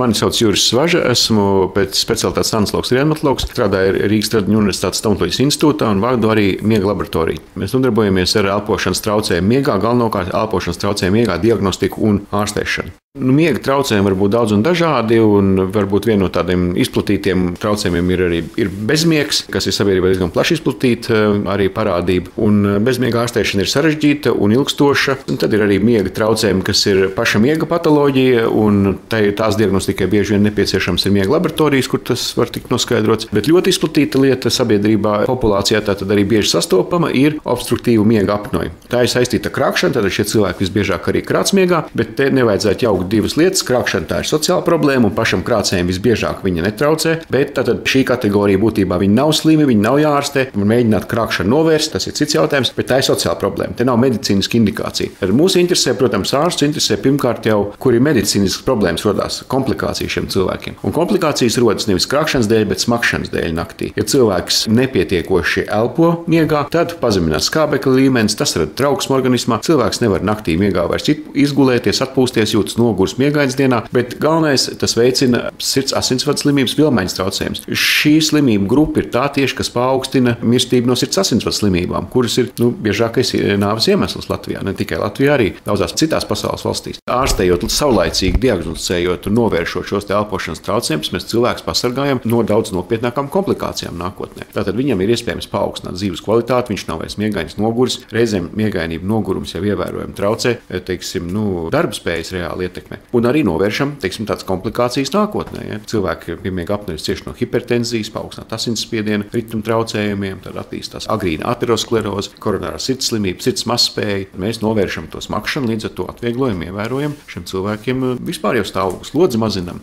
Mani sauc Juris Svaža, esmu pēc specialitātes anestezologs reanimatologs, strādāju Rīgas Tradiņu Universitātes stomatoloģijas institūtā un vadu arī miega laboratoriju. Mēs nodarbojamies ar elpošanas traucējumu miegā, galvenokārt elpošanas traucējumu miegā diagnostiku un ārstēšanu. Miega traucējumi var būt daudz un dažādi, un varbūt viena no tādiem izplatītiem traucējumiem ir bezmiegs, kas ir sabiedrībā diezgan plaši izplatīta arī parādība. Un bezmiega ārstēšana ir sarežģīta un ilgstoša. Un tad ir arī miega traucējumi, kas ir paša miega patoloģija, un tās diagnostikai bieži vien nepieciešams ir miega laboratorijas, kur tas var tikt noskaidrots. Bet ļoti izplatīta lieta sabiedrībā, populācijā, tātad arī bieži sastopama, ir obstruktīva miega apnoja. Tā ir saistīta ar krākšanu, tad šie cilvēki visbiežāk arī krātsmiegā, bet te nevajadzētu jaukt divas lietas. Krākšana tā ir sociāla problēma, un pašam krācējiem visbiežāk viņa netraucē. Bet tātad šī kategorija būtībā viņi nav slimi, viņi nav jārastē. Mēģināt krākšanu novērst, tas ir cits jautājums, bet tā ir sociāla problēma. Te nav medicīniska indikācija. Tad mūs interesē, protams, ārsts interesē pirmkārt jau, kur ir medicīniskas problēmas rodās, komplikācijas šiem cilvēkiem. Un komplikācijas rodas nevis krākšanas dēļ, bet smakšanas dēļ naktī. Ja cilvēks nepietiekoši elpo miegā, tad pazeminās skābekļa līmenis, tas rada trauksmu organismā. Cilvēks nevar naktī miegā vairs izgulēties, atpūsties, jūtas nogurs miegainas dienā, bet galvenais tas veicina sirds asinsvadu slimības vilmaiņas traucējumus. Šī slimību grupa ir tā tieši, kas paaugstina mirstību no sirds asinsvadu slimībām, kuras ir biežākais nāves iemesls Latvijā, ne tikai Latvijā, arī daudzās citās pasaules valstīs. Ārstējot, saulaicīgi diagnosticējot un novēršot šos elpošanas traucējumus, mēs cilvēkus pasargājam no daudz nopietnākām komplikācijām nākotnē. Tātad viņam ir iespējams paaugstināt dzīves kvalitāti, viņš nav vairs miegainas noguris, reizēm miegainība nogurums jau ievērojami traucē, darba spējas reāli ietekmē. Un arī novēršam, tādas komplikācijas nākotnē. Ja? Cilvēki pie miega apnojas cieši no hipertenzijas, paaugstināt asinsspiediena, ritmu traucējumiem, tad attīstās agrīna ateroskleroze, koronārā sirds slimība, sirds mazspēja. Mēs novēršam to smakšanu, līdz ar to atvieglojam, ievērojam šiem cilvēkiem vispār jau stāvokli slodzi mazinam.